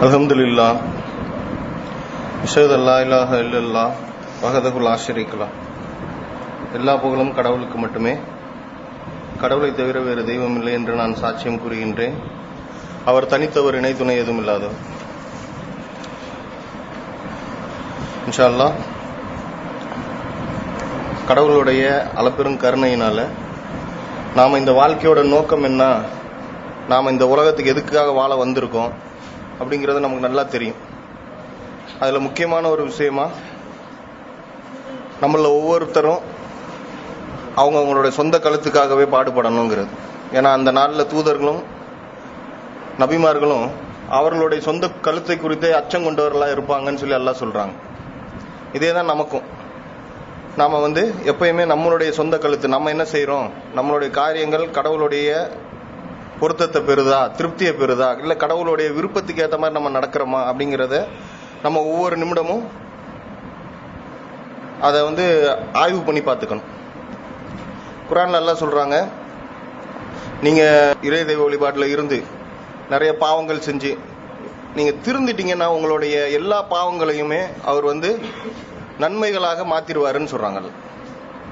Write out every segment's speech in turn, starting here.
அல்ஹம்துலில்லாஹ் அஷ்ஹது அல்லா இலாஹ இல்லல்லாஹ் வஹ்தஹு லா ஷரீக லஹ். எல்லா புகழும் கடவுளுக்கு மட்டுமே. கடவுளை தவிர வேறு தெய்வம் இல்லை என்று நான் சாட்சியம் கூறுகின்றேன். அவர் தனித்தவர், இணை துணை எதுவும் இல்லாதவர். இன்ஷா அல்லாஹ் கடவுளுடைய அளப்பெரும் கருணையினால நாம இந்த வாழ்க்கையோட நோக்கம் என்ன, நாம இந்த உலகத்துக்கு எதுக்காக வாழ வந்திருக்கோம் அப்படிங்கிறது நமக்கு நல்லா தெரியும். அதுல முக்கியமான ஒரு விஷயமா நம்மள ஒவ்வொருத்தரும் அவங்களுடைய சொந்த கழுத்துக்காகவே பாடுபடணுங்கிறது. ஏன்னா அந்த நாளில் தூதர்களும் நபிமார்களும் அவர்களுடைய சொந்த கழுத்தை குறித்தே அச்சம் கொண்டவர்களா இருப்பாங்கன்னு சொல்லி எல்லாம் சொல்றாங்க. இதே தான் நமக்கும். நாம எப்பயுமே நம்மளுடைய சொந்த கழுத்து, நம்ம என்ன செய்யறோம், நம்மளுடைய காரியங்கள் கடவுளுடைய பொருத்தத்தை பெறுதா, திருப்தியை பெறுதா, இல்ல கடவுளுடைய விருப்பத்துக்கு ஏற்ற மாதிரி நம்ம நடக்கிறோமா அப்படிங்கிறத நம்ம ஒவ்வொரு நிமிடமும் அதை ஆய்வு பண்ணி பார்த்துக்கணும். குர்ஆன்ல எல்லாம் சொல்றாங்க, நீங்க இறை தெய்வ வழிபாட்டில் இருந்து நிறைய பாவங்கள் செஞ்சு நீங்க திருந்திட்டீங்கன்னா உங்களுடைய எல்லா பாவங்களையுமே அவர் நன்மைகளாக மாத்திருவாருன்னு சொல்றாங்க.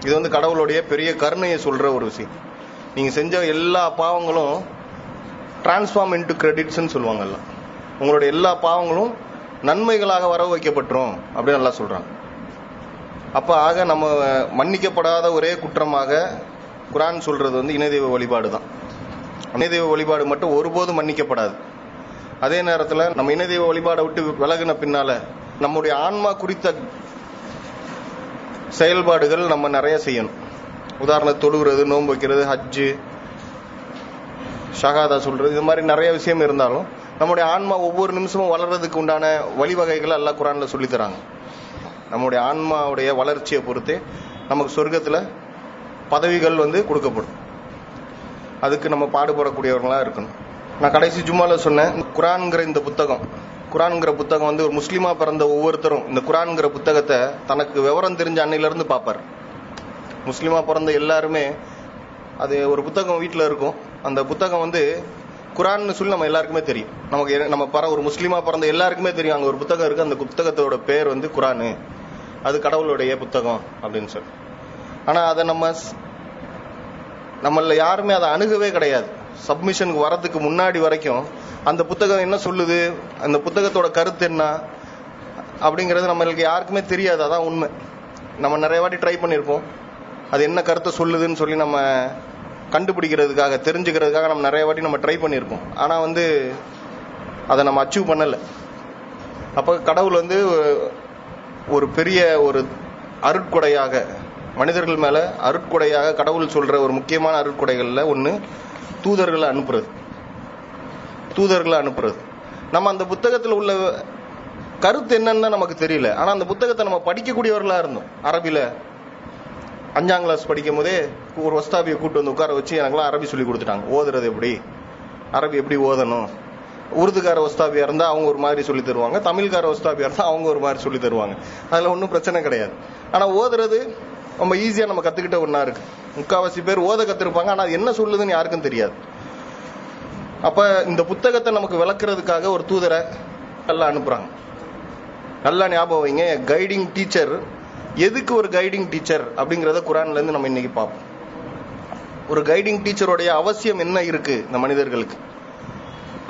இது கடவுளுடைய பெரிய கருணையை சொல்ற ஒரு விஷயம். நீங்க செஞ்ச எல்லா பாவங்களும் டிரான்ஸ்ஃபார்ம் இன்டு கிரெடிட்ஸ்ன்னு சொல்லுவாங்கல்ல, உங்களுடைய எல்லா பாவங்களும் நன்மைகளாக வரவு வைக்கப்பட்டுரும் அப்படின்னு நல்லா சொல்றாங்க. அப்ப ஆக நம்ம மன்னிக்கப்படாத ஒரே குற்றமாக குர்ஆன் சொல்றது இணைதெய்வ வழிபாடு தான். இணைதெய்வ வழிபாடு மட்டும் ஒருபோதும் மன்னிக்கப்படாது. அதே நேரத்தில் நம்ம இணைதெய்வ வழிபாடை விட்டு விலகின பின்னால நம்முடைய ஆன்மா குறித்த செயல்பாடுகள் நம்ம நிறைய செய்யணும். உதாரணம் தொழுகிறது, நோன்பு வைக்கிறது, ஹஜ்ஜு, ஷஹாதா சொல்றது, இது மாதிரி நிறைய விஷயம் இருந்தாலும் நம்முடைய ஆன்மா ஒவ்வொரு நிமிஷமும் வளர்றதுக்கு உண்டான வழிவகைகளை எல்லாம் குர்ஆன்ல சொல்லி தராங்க. நம்முடைய ஆன்மாவுடைய வளர்ச்சியை பொறுத்தே நமக்கு சொர்க்கத்துல பதவிகள் கொடுக்கப்படும். அதுக்கு நம்ம பாடுபடக்கூடியவர்களா இருக்கணும். நான் கடைசி ஜும்மால சொன்னேன், குர்ஆன்ங்கிற இந்த புத்தகம், குர்ஆன்ங்கிற புத்தகம் ஒரு முஸ்லீமா பிறந்த ஒவ்வொருத்தரும் இந்த குர்ஆன்ங்கிற புத்தகத்தை தனக்கு விவரம் தெரிஞ்ச அன்னையில இருந்து பார்ப்பார். முஸ்லீமா பிறந்த எல்லாருமே அது ஒரு புத்தகம் வீட்டில் இருக்கும். அந்த புத்தகம் குர்ஆன்னு சொல்லி நம்ம எல்லாருக்குமே தெரியும். நமக்கு நம்ம ஒரு முஸ்லீமா பிறந்த எல்லாருக்குமே தெரியும் அங்க ஒரு புத்தகம் இருக்கு. அந்த புத்தகத்தோட பேர் குர்ஆனு, அது கடவுளுடைய புத்தகம் அப்படின்னு சொல்லி. ஆனா அதை நம்மள யாருமே அதை அணுகவே கிடையாது. சப்மிஷனுக்கு வரதுக்கு முன்னாடி வரைக்கும் அந்த புத்தகம் என்ன சொல்லுது, அந்த புத்தகத்தோட கருத்து என்ன அப்படிங்கிறது நம்மளுக்கு யாருக்குமே தெரியாது. அதான் உண்மை. நம்ம நிறைய வாட்டி ட்ரை பண்ணியிருப்போம், அது என்ன கருத்தை சொல்லுதுன்னு சொல்லி நம்ம கண்டுபிடிக்கிறதுக்காக, தெரிஞ்சுக்கிறதுக்காக நம்ம நிறைய வாட்டி நம்ம ட்ரை பண்ணியிருப்போம். ஆனா அதை நம்ம அச்சீவ் பண்ணல. அப்ப கடவுள் ஒரு பெரிய ஒரு அருட்கொடையாக மனிதர்கள் மேல அருட்கொடையாக கடவுள் சொல்ற ஒரு முக்கியமான அருட்கொடைகள்ல ஒண்ணு தூதர்களை அனுப்புறது. தூதர்களை அனுப்புறது. நம்ம அந்த புத்தகத்தில் உள்ள கருத்து என்னன்னு நமக்கு தெரியல. ஆனா அந்த புத்தகத்தை நம்ம படிக்கக்கூடியவர்களா இருந்தோம். அரபில 5ஆம் கிளாஸ் படிக்கும் போதே ஒரு வஸ்தாபியை கூட்டு உட்கார வச்சு எனக்குலாம் அரபி சொல்லி கொடுத்துட்டாங்க. ஓதுறது எப்படி, அரபி எப்படி ஓதணும். உருதுகார வஸ்தாபியா இருந்தா அவங்க ஒரு மாதிரி சொல்லி தருவாங்க, தமிழ்கார வஸ்தாபியா இருந்தா அவங்க ஒரு மாதிரி சொல்லி தருவாங்க. அதுல ஒன்றும் பிரச்சனை கிடையாது. ஆனா ஓதுறது ரொம்ப ஈஸியா நம்ம கத்துக்கிட்ட ஒன்னா இருக்கு. முக்காவாசி பேர் ஓத கத்திருப்பாங்க, ஆனா அது என்ன சொல்லுதுன்னு யாருக்கும் தெரியாது. அப்ப இந்த புத்தகத்தை நமக்கு விளக்குறதுக்காக ஒரு தூதரை எல்லாம் அனுப்புறாங்க. நல்லா ஞாபகம் வைங்க, கைடிங் டீச்சர். எதுக்கு ஒரு கைடிங் டீச்சர் அப்படிங்கறத குர்ஆன்ல இருந்து நம்ம இன்னைக்கு பார்ப்போம். ஒரு கைடிங் டீச்சருடைய அவசியம் என்ன இருக்கு இந்த மனிதர்களுக்கு,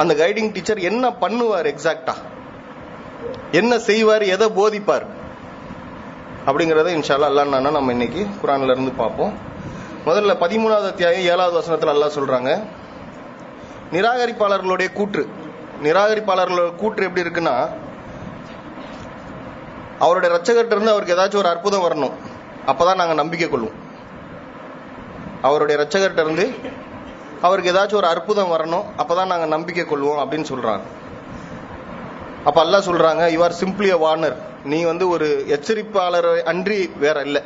அந்த கைடிங் டீச்சர் என்ன பண்ணுவார், எக்ஸாக்டா என்ன செய்வார், எதை போதிப்பார் அப்படிங்கறத இன்ஷா அல்லாஹ் நம்ம இன்னைக்கு குர்ஆன்ல இருந்து பார்ப்போம். முதல்ல 13வது அத்தியாயம் 7வது வசனத்துல அல்லாஹ் சொல்றாங்க, நிராகரிப்பாளர்களுடைய கூற்று. நிராகரிப்பாளர்களோட கூற்று எப்படி இருக்குன்னா, அவருடைய ரட்சகர்ட்ட இருந்து அவருக்கு ஏதாச்சும் ஒரு அற்புதம் வரணும், அப்பதான் நாங்க நம்பிக்கை கொள்வோம். அவருடைய ரட்சகர்ட்ட இருந்து அவருக்கு ஏதாச்சும் ஒரு அற்புதம் வரணும், அப்பதான் நாங்க நம்பிக்கை கொள்வோம் அப்படின்னு சொல்றாங்க. அப்ப அல்லாஹ் சொல்றாங்க, you are simply a warner. நீ ஒரு எச்சரிப்பாளர் அன்றி வேற இல்ல,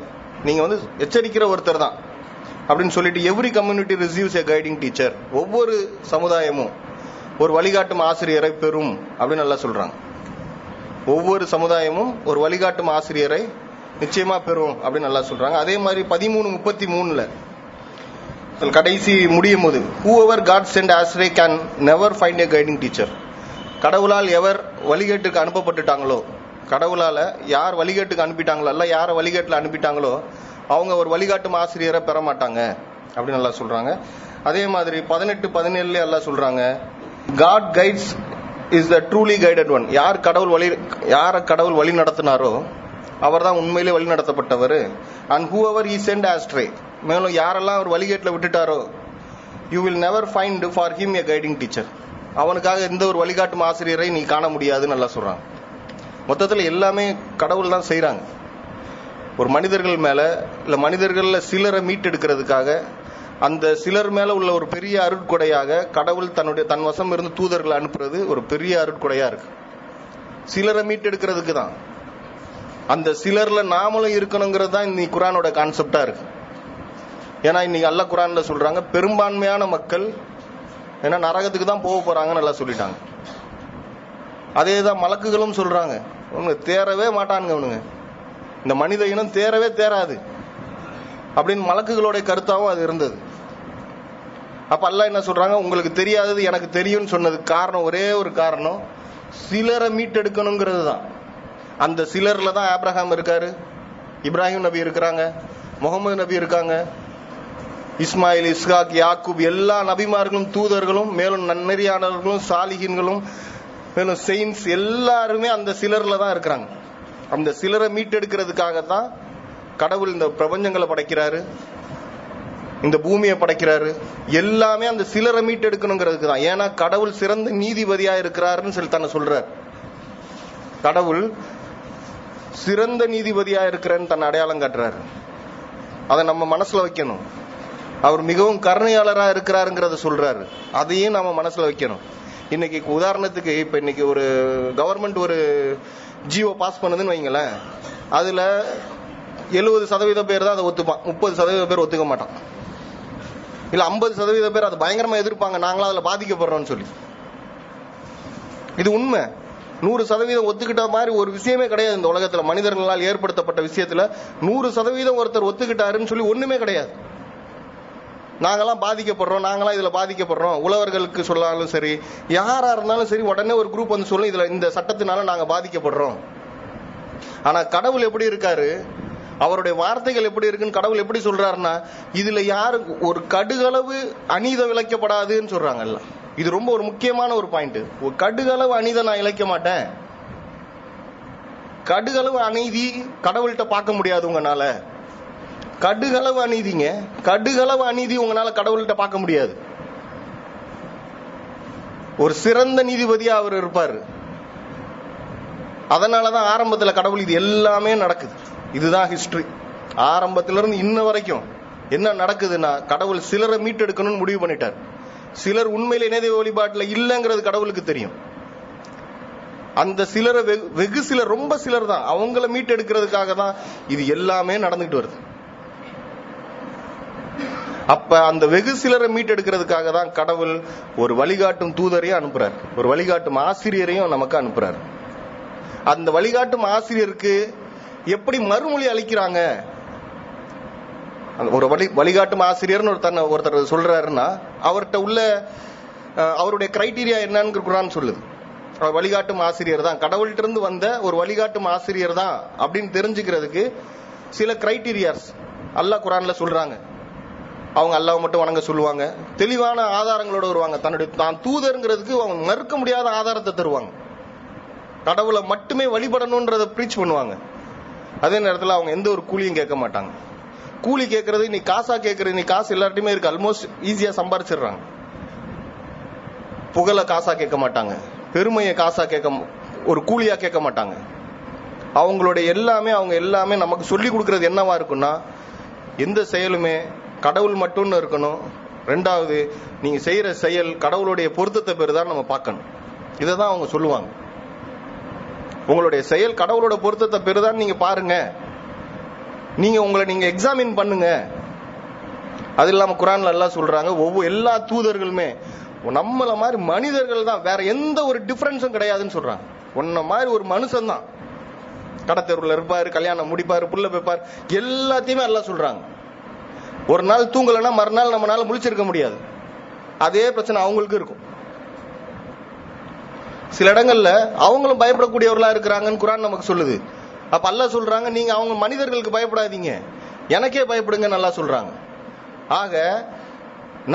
நீங்க எச்சரிக்கிற ஒருத்தர் தான் அப்படின்னு சொல்லிட்டு, every community receives a guiding teacher. ஒவ்வொரு சமுதாயமும் ஒரு வழிகாட்டும் ஆசிரியரை பெறும் அப்படின்னு அல்லாஹ் சொல்றாங்க. ஒவ்வொரு சமுதாயமும் ஒரு வழிகாட்டும் ஆசிரியரை நிச்சயமா பெறும் அப்படின்னு அல்லாஹ் சொல்றாங்க. அதே மாதிரி 13:33 கடைசி முடியும் போது whoever God sent astray can never find a guiding teacher. கடவுளால் எவர் வழிகேட்டுக்கு அனுப்பப்பட்டுட்டாங்களோ, கடவுளால யார் வழிகேட்டுக்கு அனுப்பிட்டாங்களோ, அல்ல யாரை வழிகேட்டில் அனுப்பிட்டாங்களோ அவங்க ஒரு வழிகாட்டும் ஆசிரியரை பெற மாட்டாங்க அப்படின்னு நல்லா சொல்றாங்க. அதே மாதிரி 18-17 எல்லாம் சொல்றாங்க, God guides is the truly guided one. யாரை கடவுள் வழி நடத்தினாரோ அவர் தான் உண்மையிலே வழி நடத்தப்பட்டவர். And whoever he sent astray, மேலும் யாரெல்லாம் அவர் வழிகேட்டில் விட்டுட்டாரோ you will never find for him a guiding teacher. அவனுக்காக எந்த ஒரு வழிகாட்டும் ஆசிரியரை நீ காண முடியாதுன்னு நல்லா சொல்றாங்க. மொத்தத்தில் எல்லாமே கடவுள் தான் செய்யறாங்க. ஒரு மனிதர்கள் மேல இல்ல மனிதர்கள்ல சிலரை மீட்டெடுக்கிறதுக்காக, அந்த சிலர் மேல உள்ள ஒரு பெரிய அருட்கொடையாக கடவுள் தன் வசம் இருந்து தூதர்களை அனுப்புறது ஒரு பெரிய அருட்கொடையா இருக்கு. சிலரை மீட்டெடுக்கிறதுக்கு தான். அந்த சிலர்ல நாமளும் இருக்கணுங்கிறது தான் இன்னைக்கு குரானோட கான்செப்டா இருக்கு. ஏன்னா இன்னைக்கு அல்ல குரான்ல சொல்றாங்க, பெரும்பான்மையான மக்கள் ஏன்னா நரகத்துக்கு தான் போக போறாங்கன்னு நல்லா சொல்லிட்டாங்க. அதேதான் மலக்குகளும் சொல்றாங்க, உனக்கு தேரவே மாட்டானுங்க, அவனுங்க இந்த மனித இனம் தேரவே தேராது அப்படின்னு மலக்குகளோட கருத்தாவும் அது இருந்தது. அப்ப அல்லாஹ் என்ன சொல்றாங்க, உங்களுக்கு தெரியாதது எனக்கு தெரியும்னு சொன்னதுக்கு காரணம் ஒரே ஒரு காரணம், சிலரை மீட்டெடுக்கணுங்கிறது தான். அந்த சிலர்ல தான் ஆப்ரஹாம் இருக்காரு, இப்ராஹிம் நபி இருக்கிறாங்க, முகமது நபி இருக்காங்க, இஸ்மாயில், இஸ்ஹாக், யாக்கூப், எல்லா நபிமார்களும் தூதர்களும், மேலும் நன்னெறியாளர்களும் சாலிஹீன்களும், மேலும் செயின்ஸ் எல்லாருமே அந்த சிலர்ல தான் இருக்கிறாங்க. அந்த சிலரை மீட்டெடுக்கிறதுக்காக தான் கடவுள் இந்த பிரபஞ்சங்களை படைக்கிறாரு, இந்த பூமியை படைக்கிறாரு. எல்லாமே அந்த சிலரை மீட்டெடுக்கணுங்கிறதுக்கு தான். ஏன்னா கடவுள் சிறந்த நீதிபதியா இருக்கிறாருன்னு சொல்லி தானே சொல்றார். கடவுள் சிறந்த நீதிபதியா இருக்கிறேன்னு தன்னை அடையாளம் காட்டுறாரு. அதை நம்ம மனசுல வைக்கணும். அவர் மிகவும் கருணையாளரா இருக்கிறாருங்கிறத சொல்றாரு, அதையும் நம்ம மனசுல வைக்கணும். இன்னைக்கு உதாரணத்துக்கு இப்ப இன்னைக்கு ஒரு கவர்மெண்ட் ஒரு ஜியோ பாஸ் பண்ணுதுன்னு வைங்களேன், அதுல 70% பேர் தான் அதை ஒத்துப்பான், 30% பேர் ஒத்துக்க மாட்டான். இல்ல 50% பேர் அது பயங்கரமா எதிர்ப்பாங்க, நாங்களும் அதுல பாதிக்கப்படுறோம்னு சொல்லி. இது உண்மை. 100% ஒத்துக்கிட்ட மாதிரி ஒரு விஷயமே கிடையாது இந்த உலகத்துல. மனிதர்களால் ஏற்படுத்தப்பட்ட விஷயத்துல 100% ஒருத்தர் ஒத்துக்கிட்டாருன்னு சொல்லி ஒண்ணுமே கிடையாது. நாங்கெல்லாம் பாதிக்கப்படுறோம், நாங்களாம் இதுல பாதிக்கப்படுறோம், உழவர்களுக்கு சொல்லாலும் சரி, யாரா இருந்தாலும் சரி, உடனே ஒரு குரூப் வந்து சொல்லும் இதுல இந்த சட்டத்தினால நாங்க பாதிக்கப்படுறோம். ஆனா கடவுள் எப்படி இருக்காரு, அவருடைய வார்த்தைகள் எப்படி இருக்குன்னு கடவுள் எப்படி சொல்றாருன்னா, இதுல யாரு ஒரு கடுகளவு அநீதம் இழைக்கப்படாதுன்னு சொல்றாங்கல்ல. இது ரொம்ப ஒரு முக்கியமான ஒரு பாயிண்ட். ஒரு கடுகளவு அநீதம் நான் இழைக்க மாட்டேன். கடுகளவு அநீதி கடவுள்கிட்ட பார்க்க முடியாது உங்களால. கடுகளவு அநீதிங்க, கடுகளவு அநீதி உங்களால கடவுள்கிட்ட பார்க்க முடியாது. ஒரு சிறந்த நீதிபதியா அவர் இருப்பாரு. அதனாலதான் ஆரம்பத்துல கடவுள் இது எல்லாமே நடக்குது. இதுதான் ஹிஸ்டரி. ஆரம்பத்திலிருந்து இன்ன வரைக்கும் என்ன நடக்குதுன்னா, கடவுள் சிலரை மீட்டெடுக்கணும்னு முடிவு பண்ணிட்டார். சிலர் உண்மையில இணைய வழிபாட்டுல இல்லங்கிறது கடவுளுக்கு தெரியும். அந்த சிலரை வெகு சிலர், ரொம்ப சிலர் தான், அவங்கள மீட்டெடுக்கிறதுக்காக தான் இது எல்லாமே நடந்துகிட்டு வருது. அப்ப அந்த வெகு சிலரை மீட்டெடுக்கிறதுக்காக தான் கடவுள் ஒரு வழிகாட்டும் தூதரையும் அனுப்புறார், ஒரு வழிகாட்டும் ஆசிரியரையும் நமக்கு அனுப்புறார். அந்த வழிகாட்டும் ஆசிரியருக்கு எப்படி மறுமொழி அளிக்கிறாங்க, ஒரு வழிகாட்டும் ஆசிரியர்னு ஒருத்தர் சொல்றாருன்னா அவர்கிட்ட உள்ள அவருடைய கிரைட்டீரியா என்னன்னு குர்ஆன் சொல்லுது. அவர் வழிகாட்டும் ஆசிரியர் தான், கடவுள்கிட்ட இருந்து வந்த ஒரு வழிகாட்டும் ஆசிரியர் தான் அப்படின்னு தெரிஞ்சுக்கிறதுக்கு சில கிரைட்டீரியாஸ் அல்லாஹ் குர்ஆன்ல சொல்றாங்க. அவங்க அல்லாஹ் மட்டும் வணங்க சொல்லுவாங்க, தெளிவான ஆதாரங்களோட வருவாங்க, தான் தூதருங்கிறதுக்கு அவங்க மறுக்க முடியாத ஆதாரத்தை தருவாங்க, கடவுளை மட்டுமே வழிபடணும்ன்றத ப்ரீச் பண்ணுவாங்க. அதே நேரத்தில் அவங்க எந்த ஒரு கூலியும் கேட்க மாட்டாங்க. கூலி கேட்கறது நீ காசா கேட்கறது, நீ காசு எல்லார்ட்டையுமே இருக்கு, ஆல்மோஸ்ட் ஈஸியா சம்பாரிச்சிடுறாங்க. புகழை காசா கேட்க மாட்டாங்க, பெருமையை காசா ஒரு கூலியா கேட்க மாட்டாங்க. அவங்களுடைய அவங்க எல்லாமே நமக்கு சொல்லி கொடுக்கறது என்னவா இருக்குன்னா, எந்த செயலுமே கடவுள் மட்டும்னு இருக்கணும். ரெண்டாவது, நீங்க செய்யற செயல் கடவுளுடைய பொருத்தத்தை பெறுதான் நம்ம பார்க்கணும். இதை தான் அவங்க சொல்லுவாங்க. உங்களுடைய செயல் கடவுளோட பொருத்தத்தை பெறுதான் நீங்க பாருங்க, உங்களை நீங்க எக்ஸாமின் பண்ணுங்க. அது இல்லாம குர்ஆன்ல எல்லாம் சொல்றாங்க, எல்லா தூதர்களுமே நம்மள மாதிரி மனிதர்கள் தான், வேற எந்த ஒரு டிஃபரன்ஸும் கிடையாதுன்னு சொல்றாங்க. உன்ன மாதிரி ஒரு மனுஷன் தான், கடத்தெருவில் இருப்பாரு, கல்யாணம் முடிப்பாரு, புள்ள வைப்பார், எல்லாத்தையுமே எல்லாம் சொல்றாங்க. ஒரு நாள் தூங்கலைன்னா மறுநாள் நம்மளால முழிச்சிருக்க முடியாது. அதே பிரச்சனை அவங்களுக்கு இருக்கும். சில இடங்கள்ல அவங்களும் பயப்படக்கூடியவர்களா இருக்கிறாங்கன்னு குர்ஆன் நமக்கு சொல்லுது. அப்ப அல்லாஹ் சொல்றாங்க, நீங்க அவங்க மனிதர்களுக்கு பயப்படாதீங்க, எனக்கே பயப்படுங்க நல்லா சொல்றாங்க. ஆக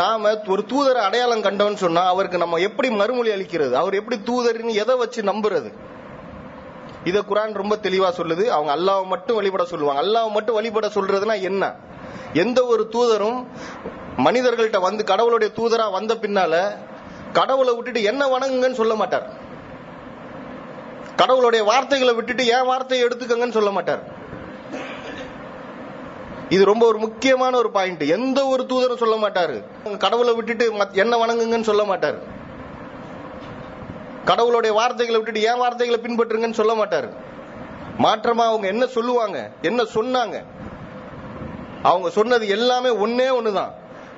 நாம ஒரு தூதரை அடையாளம் கண்டோம்னு சொன்னா அவருக்கு நம்ம எப்படி மறுமொழி அளிக்கிறது, அவர் எப்படி தூதர்னு எதை வச்சு நம்புறது? இத குர்ஆன் ரொம்ப தெளிவா சொல்லுது. அவங்க அல்லாஹ்வை மட்டும் வழிபட சொல்லுவாங்க. அல்லாஹ்வை மட்டும் வழிபட சொல்றதுன்னா என்ன? எந்த ஒரு தூதரும் மனிதர்கள்ட்ட வந்து கடவுளுடைய தூதரா வந்த பின்னால கடவுளை விட்டுட்டு என்ன வணங்குங்கன்னு சொல்ல மாட்டார். கடவுளுடைய வார்த்தைகளை விட்டுட்டு என் வார்த்தையை எடுத்துக்கங்கன்னு சொல்ல மாட்டார். இது ரொம்ப ஒரு முக்கியமான ஒரு பாயிண்ட். எந்த ஒரு தூதரும் சொல்ல மாட்டாரு கடவுளை விட்டுட்டு என்ன வணங்குங்கன்னு சொல்ல மாட்டாரு. கடவுளுடைய வார்த்தைகளை விட்டுட்டு என் வார்த்தைகளை பின்பற்றுங்கன்னு சொல்ல மாட்டாரு. மாற்றமா அவங்க என்ன சொல்லுவாங்க, என்ன சொன்னாங்க, அவங்க சொன்னது எல்லாமே ஒன்னே ஒண்ணுதான்,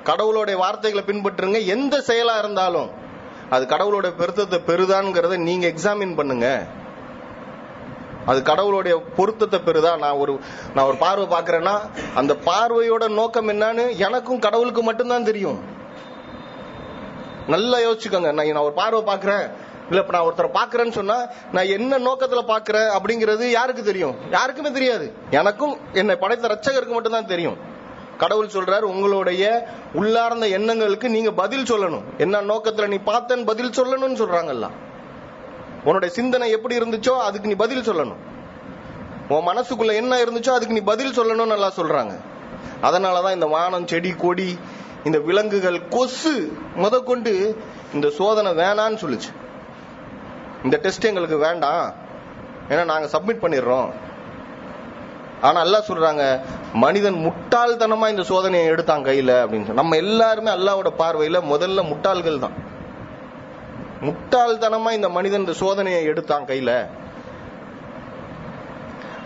கடவுளுடைய வார்த்தைகளை பின்பற்றுங்க. எந்த செயலா இருந்தாலும் அது கடவுளுடைய பெருத்தத்தை பெறுதான்ங்கிறத நீங்க எக்ஸாமின் பண்ணுங்க. அது கடவுளுடைய பொருத்தத்தை பெறுதா? நான் ஒரு பார்வை பார்க்கிறேன்னா அந்த பார்வையோட நோக்கம் என்னன்னு எனக்கும் கடவுளுக்கு மட்டும்தான் தெரியும். நல்லா யோசிச்சுக்கோங்க. நான் ஒரு பார்வை பார்க்கிறேன், இல்ல இப்ப நான் ஒருத்தரை பார்க்கிறேன்னு சொன்னா நான் என்ன நோக்கத்துல பார்க்கிறேன் அப்படிங்கிறது யாருக்கு தெரியும்? யாருக்குமே தெரியாது. எனக்கும் என்னை படைத்த ரட்சகருக்கு மட்டும்தான் தெரியும். கடவுள் சொல்றாரு, உங்களுடைய உள்ளார்ந்த எண்ணங்களுக்கு நீங்க பதில் சொல்லணும். என்ன நோக்கத்துல நீ பார்த்தேன்னு பதில் சொல்லணும்னு சொல்றாங்கல்ல. உன்னுடைய சிந்தனை எப்படி இருந்துச்சோ அதுக்கு நீ பதில் சொல்லணும். உன் மனசுக்குள்ள என்ன இருந்துச்சோ அதுக்கு நீ பதில் சொல்லணும்னு நல்லா சொல்றாங்க. அதனாலதான் இந்த வானம், செடி, கொடி, இந்த விலங்குகள், கொசு முதற்கொண்டு இந்த சோதனை வேணான்னு சொல்லுச்சு. இந்த டெஸ்ட் எங்களுக்கு வேண்டாம், ஏன்னா நாங்க சப்மிட் பண்ணிடுறோம். ஆனா அல்லாஹ் சொல்றாங்க, மனிதன் முட்டாள்தனமா இந்த சோதனையை எடுத்தான் கையில அப்படின்னு. நம்ம எல்லாருமே அல்லாஹ்வோட பார்வையில முதல்ல முட்டாள்கள் தான். முட்டாள்தனமா இந்த மனிதன் இந்த சோதனையை எடுத்தான் கையில.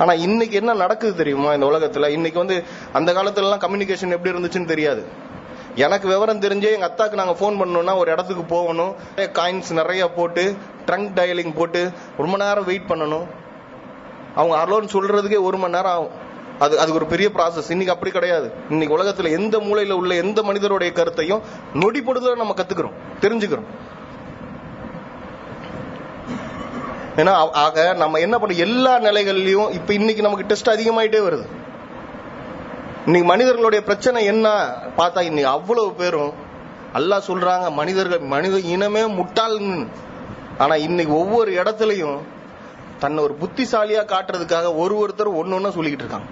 ஆனா இன்னைக்கு என்ன நடக்குது தெரியுமா இந்த உலகத்துல? இன்னைக்கு அந்த காலத்துல எல்லாம் கம்யூனிகேஷன் எப்படி இருந்துச்சுன்னு தெரியாது. எனக்கு விவரம் தெரிஞ்சே எங்க அத்தாக்கு நாங்க போன் பண்ணோம்னா ஒரு இடத்துக்கு போகணும், காயின்ஸ் நிறைய போட்டு ட்ரங்க் டயலிங் போட்டு ரொம்ப நேரம் வெயிட் பண்ணணும். அவங்க அலோன் சொல்றதுக்கே 1 மணி நேரம் ஆகும். அதுக்கு ஒரு பெரிய ப்ராசஸ். இன்னைக்கு அப்படி கிடையாது. இன்னைக்கு உலகத்துல எந்த மூலையில உள்ள எந்த மனிதருடைய கருத்தையும் நொடி பொழுதுல நம்ம கத்துக்கிறோம், தெரிஞ்சுக்கிறோம். ஏன்னா ஆக நம்ம என்ன பண்ண எல்லா நிலைகள்லயும் இப்ப இன்னைக்கு நமக்கு டெஸ்ட் அதிகமாயிட்டே வருது. இன்னைக்கு மனிதர்களுடைய பிரச்சனை என்ன பார்த்தா இன்னைக்கு அவ்வளவு பேரும் அல்லாஹ் சொல்றாங்க மனித இனமே முட்டாள். ஆனா இன்னைக்கு ஒவ்வொரு இடத்துலயும் தன்னை ஒரு புத்திசாலியா காட்டுறதுக்காக ஒருத்தர் ஒன்னு சொல்லிக்கிட்டு இருக்காங்க.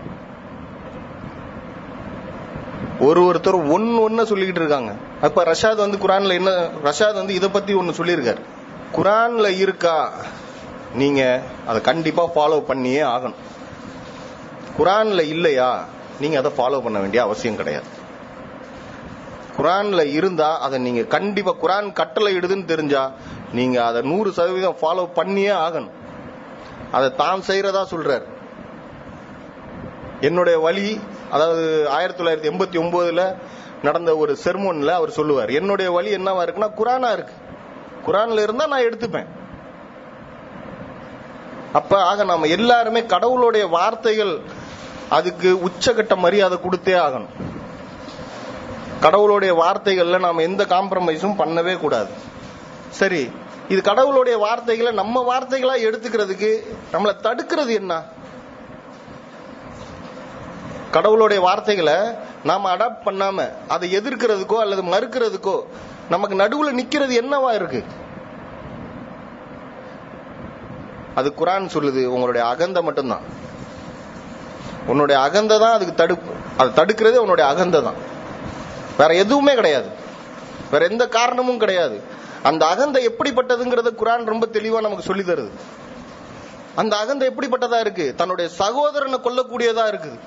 ஒருத்தர் ஒன்னு சொல்லிக்கிட்டு இருக்காங்க. அப்ப ரஷாத் குரான்ல என்ன, ரஷாத் இத பத்தி ஒன்னு சொல்லியிருக்காரு. குரான்ல இருக்கா, நீங்க அதை கண்டிப்பா ஃபாலோ பண்ணியே ஆகணும். குரான்ல இல்லையா, நீங்க அதை ஃபாலோ பண்ண வேண்டிய அவசியம் கிடையாது. குரான்ல இருந்தா அதை நீங்க கண்டிப்பா, குரான் கட்டளை இடுதுன்னு தெரிஞ்சா நீங்க அதை 100% ஃபாலோ பண்ணியே ஆகணும். அதை தான் செய்யறதா சொல்றார். என்னுடைய வழி, அதாவது 1989 நடந்த ஒரு செர்மோன்ல அவர் சொல்லுவார், என்னுடைய வழி என்னவா இருக்குன்னா குரானா இருக்கு, குரான்ல இருந்தா நான் எடுத்துப்பேன். அப்ப ஆக நாம எல்லாருமே கடவுளுடைய வார்த்தைகள் அதுக்கு உச்சகட்ட மரியாதை கொடுத்தே ஆகணும். கடவுளுடைய வார்த்தைகள்ல நாம எந்த காம்ப்ரமைஸும் பண்ணவே கூடாது. சரி, இது கடவுளுடைய வார்த்தைகளை நம்ம வார்த்தைகளா எடுத்துக்கிறதுக்கு நம்மளை தடுக்கிறது என்ன? கடவுளுடைய வார்த்தைகளை நாம அடாப்ட் பண்ணாம அதை எதிர்க்கிறதுக்கோ அல்லது மறுக்கிறதுக்கோ நமக்கு நடுவுல நிக்கிறது என்னவா இருக்கு? அது குரான் சொல்லுது, உங்களுடைய அகந்தை மட்டும்தான். உன்னுடைய அகந்தை தான் அதுக்கு அதை தடுக்கிறது உன்னுடைய அகந்தை தான், வேற எதுவுமே கிடையாது, வேற எந்த காரணமும் கிடையாது. அந்த அகந்தை எப்படிப்பட்டதுங்கிறத குரான் ரொம்ப தெளிவா நமக்கு சொல்லி தருது. அந்த அகந்தை எப்படிப்பட்டதா இருக்கு? தன்னுடைய சகோதரனை கொல்லக்கூடியதா இருக்குது.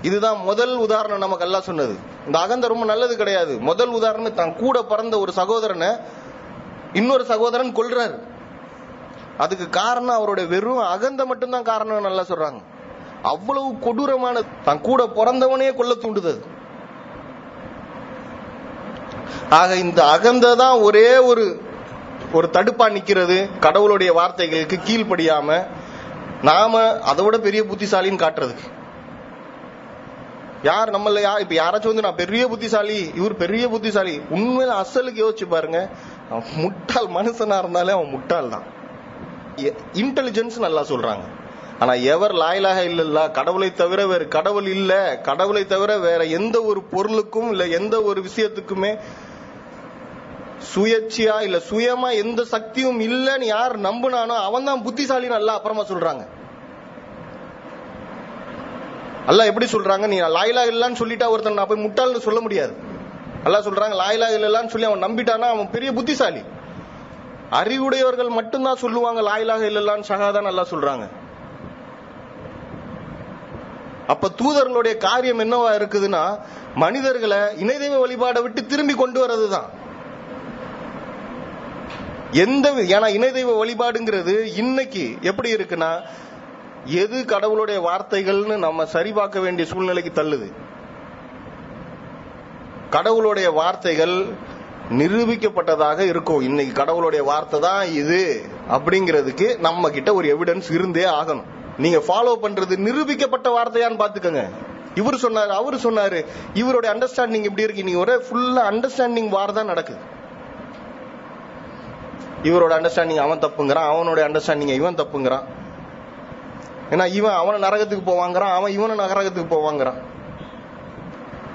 இதுதான் முதல் உதாரணம் நமக்கு எல்லாம் சொன்னது. இந்த அகந்தை ரொம்ப நல்லது கிடையாது. முதல் உதாரணம், தான் கூட பிறந்த ஒரு சகோதரனை இன்னொரு சகோதரன் கொல்றாரு. அதுக்கு காரணம் அவருடைய வெறும் அகந்தை மட்டும்தான் காரணம் நல்லா சொல்றாங்க. அவ்வளவு கொடூரமான, தான் கூட பிறந்தவனையே கொல்ல தூண்டுது. ஆக இந்த அகந்தை தான் ஒரே ஒரு தடுப்பா நிக்கிறது கடவுளுடைய வார்த்தைகளுக்கு கீழ்ப்படியாம நாம அதை விட பெரிய புத்திசாலின்னு காட்டுறதுக்கு. யார் நம்மள இப்ப யாராச்சும் வந்து நான் பெரிய புத்திசாலி, இவர் பெரிய புத்திசாலி, உண்மையில அசலுக்கு யோசிச்சு பாருங்க, முட்டாள் மனுஷனா இருந்தாலே அவன் முட்டாள் தான். இன்டெலிஜென்ஸ் நல்லா சொல்றாங்க. ஆனா எவர் லா இலாஹ இல்லல்லாஹ், கடவுளை தவிர வேறு கடவுள் இல்ல, கடவுளை தவிர வேற எந்த ஒரு பொருளுக்கும் இல்ல எந்த ஒரு விஷயத்துக்குமே சுயேட்சையா இல்ல சுயமா எந்த சக்தியும் இல்லன்னு யார் நம்புனானோ அவன் தான் புத்திசாலின்னு அல்லாஹ் அப்புறமா சொல்றாங்க. அல்லாஹ் எப்படி சொல்றாங்க, நீ லா இலாஹ இல்லல்லான்னு சொல்லிட்டா ஒருத்தன் நான் போய் முட்டாள்னு சொல்ல முடியாது. அல்லாஹ் சொல்றாங்க லா இலாஹ இல்லல்லான்னு சொல்லி அவன் நம்பிட்டானா அவன் பெரிய புத்திசாலி. அறிவுடையவர்கள் மட்டும்தான் சொல்லுவாங்க லா இலாஹ இல்லல்லான்னு ஷஹாதான்னு அல்லாஹ் சொல்றாங்க. அப்ப தூதர்களுடைய காரியம் என்னவா இருக்குதுன்னா, மனிதர்களை இணைதெய்வ வழிபாடை விட்டு திரும்பி கொண்டு வர்றதுதான். ஏன்னா இணைதெய்வ வழிபாடுங்கிறது இன்னைக்கு எப்படி இருக்குன்னா, எது கடவுளுடைய வார்த்தைகள்னு நம்ம சரிபார்க்க வேண்டிய சூழ்நிலைக்கு தள்ளுது. கடவுளுடைய வார்த்தைகள் நிரூபிக்கப்பட்டதாக இருக்கும். இன்னைக்கு கடவுளுடைய வார்த்தை தான் இது அப்படிங்கிறதுக்கு நம்ம கிட்ட ஒரு எவிடன்ஸ் இருந்தே ஆகணும். நீங்க ஃபாலோ பண்றது நிரூபிக்கப்பட்ட வார்த்தையான்னு பாத்துக்கோங்க. இவர் சொன்னாரு, அவரு சொன்னாரு, இவருடைய அண்டர்ஸ்டாண்டிங் இப்படி இருக்கு. நீங்க ஒரே ஃபுல்லா அண்டர்ஸ்டாண்டிங் வார் தான் நடக்குது. இவரோட அண்டர்ஸ்டாண்டிங் அவன் தப்புங்கிறான், அவனோட அண்டர்ஸ்டாண்டிங் இவன் தப்புங்கிறான். ஏன்னா இவன் அவனை நரகத்துக்கு போவாங்கிறான், அவன் இவனை நரகத்துக்கு போவாங்கிறான்.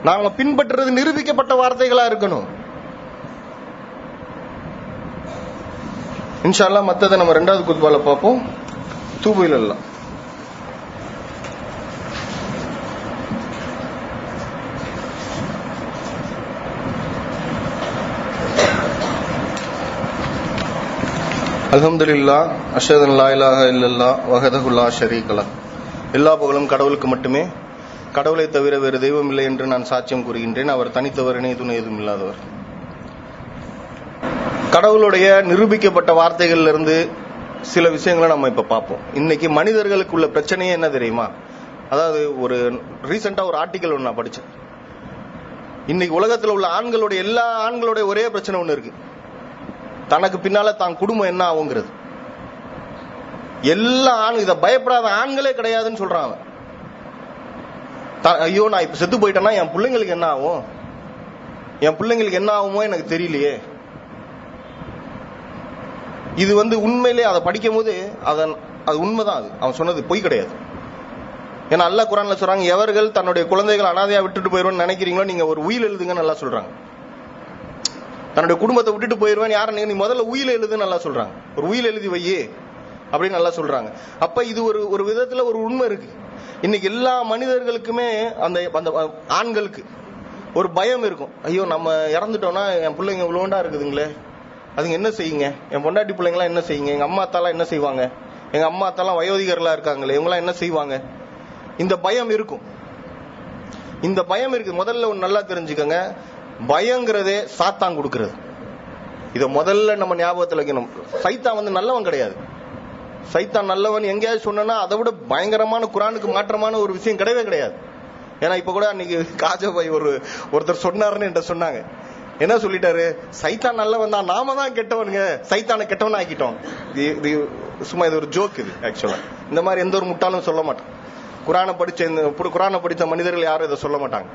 நாம பின்பற்றுறது நிரூபிக்கப்பட்ட வார்த்தைகளா இருக்கணும். இன்ஷா அல்லாஹ் மத்ததை நம்ம 2வது குத்பால பார்ப்போம். தூபு இலல்லாஹ். அல்ஹம்துலில்லாஹ் அஷ்ஹது அன் லா இலாஹ இல்லல்லாஹ் வஹதஹு லா ஷரீக லஹ். எல்லா புகழும் கடவுளுக்கு மட்டுமே, கடவுளை தவிர வேறு தெய்வம் இல்லை என்று நான் சாட்சியம் கூறுகின்றேன். அவர் தனித்தவர், இணை துணை எதுவும் இல்லாதவர். கடவுளுடைய நிரூபிக்கப்பட்ட வார்த்தைகள்ல இருந்து சில விஷயங்களை நம்ம இப்ப பார்ப்போம். இன்னைக்கு மனிதர்களுக்கு உள்ள பிரச்சனையே என்ன தெரியுமா? அதாவது ஒரு ரீசெண்டா ஒரு ஆர்டிகல் ஒன்று நான் படிச்சேன். இன்னைக்கு உலகத்தில் உள்ள ஆண்களுடைய எல்லா ஆண்களுடைய ஒரே பிரச்சனை ஒண்ணு இருக்கு, தனக்கு பின்னால தான் குடும்பம் என்ன ஆகுங்கிறது. எல்லா ஆண் இதை பயப்படாத ஆண்களே கிடையாதுன்னு சொல்றாங்க. ஐயோ நான் இப்ப செத்து போயிட்டேன்னா என் பிள்ளைங்களுக்கு என்ன ஆகும், என் பிள்ளைங்களுக்கு என்ன ஆகுமோ எனக்கு தெரியலையே. இது உண்மையிலே அதை படிக்கும் போது அது உண்மைதான். அது அவன் சொன்னது பொய் கிடையாது. ஏன்னா அல்லாஹ் குர்ஆன்ல சொல்றாங்க, எவர்கள் தன்னுடைய குழந்தைகள் அனாதையா விட்டுட்டு போயிருவோம்னு நினைக்கிறீங்களோ நீங்க ஒரு உயில் எழுதுங்கன்னு நல்லா சொல்றாங்க. தன்னுடைய குடும்பத்தை விட்டுட்டு போயிருவேன் யார நீ முதல்ல உயில் எழுதுன்னு நல்லா சொல்றாங்க. ஒரு உயில் எழுதி வையே அப்படின்னு நல்லா சொல்றாங்க. அப்ப இது ஒரு விதத்துல ஒரு உண்மை இருக்கு. இன்னைக்கு எல்லா மனிதர்களுக்குமே அந்த ஆண்களுக்கு ஒரு பயம் இருக்கும். ஐயோ நம்ம இறந்துட்டோம்னா என் பிள்ளைங்க இவ்வளோண்டா இருக்குதுங்களே, அதுங்க என்ன செய்யுங்க, என் பொண்டாட்டி பிள்ளைங்களாம் என்ன செய்யுங்க, எங்க அம்மா அத்தாலாம் என்ன செய்வாங்க, எங்க அம்மா அத்தாலாம் வயோதிகர்களா இருக்காங்களே இவங்களாம் என்ன செய்வாங்க, இந்த பயம் இருக்கும். இந்த பயம் இருக்கு. முதல்ல ஒன்று நல்லா தெரிஞ்சுக்கங்க, பயங்கிறதே சாத்தான் கொடுக்கிறது. இத முதல்ல நம்ம ஞாபகத்தில் வைக்கணும். சைத்தான் நல்லவன் கிடையாது. சைத்தான் நல்லவன் எங்கேயாவது சொன்னா அதை விட பயங்கரமான குர்ஆனுக்கு மாற்றமான ஒரு விஷயம் கிடையவே கிடையாது. ஏன்னா இப்ப கூட அன்னைக்கு காஜபாய் ஒருத்தர் சொன்னாருன்னு என்கிட்ட சொன்னாங்க. என்ன சொல்லிட்டாரு, சைத்தான் நல்லவன் தான், நாம தான் கெட்டவனுங்க, சைத்தானை கெட்டவன் ஆக்கிட்டோம். சும்மா இது ஒரு ஜோக். இது ஆக்சுவலா இந்த மாதிரி எந்த ஒரு முட்டாளும் சொல்ல மாட்டான். குர்ஆனை படித்த மனிதர்கள் யாரும் இதை சொல்ல மாட்டாங்க.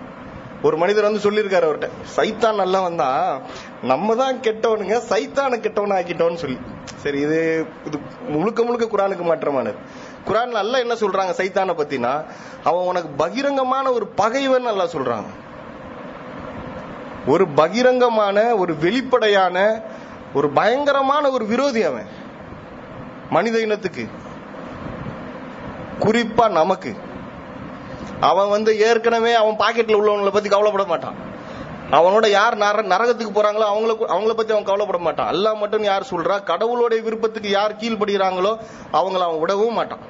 ஒரு மனிதர் சொல்லியிருக்காரு அவர்கிட்ட, சைத்தான் நல்லவன் தான், நம்ம தான் கெட்டவனுங்க, சைத்தானை கெட்டவன் ஆக்கிட்டோம்னு சொல்லி. சரி, இது முழுக்க முழுக்க குர்ஆனுக்கு மாற்றமானது. குர்ஆன்ல அல்லாஹ் என்ன சொல்றாங்க சைத்தானை பத்தினா, அவன் உனக்கு பகிரங்கமான ஒரு பகைவன் அல்லாஹ் சொல்றாங்க. ஒரு பகிரங்கமான ஒரு வெளிப்படையான ஒரு பயங்கரமான ஒரு விரோதி அவன் மனித இனத்துக்கு, குறிப்பா நமக்கு. அவன் ஏற்கனவே அவன் பாக்கெட்ல உள்ளவங்களை பத்தி கவலைப்பட மாட்டான். அவனோட யார் நரகத்துக்கு போறாங்களோ அவங்கள பத்தி அவன் கவலைப்பட மாட்டான். அல்லாஹ் மட்டும் யார் சொல்றா, கடவுளுடைய விருப்பத்துக்கு யார் கீழ்படுகிறாங்களோ அவங்கள அவன் விடவும் மாட்டான்.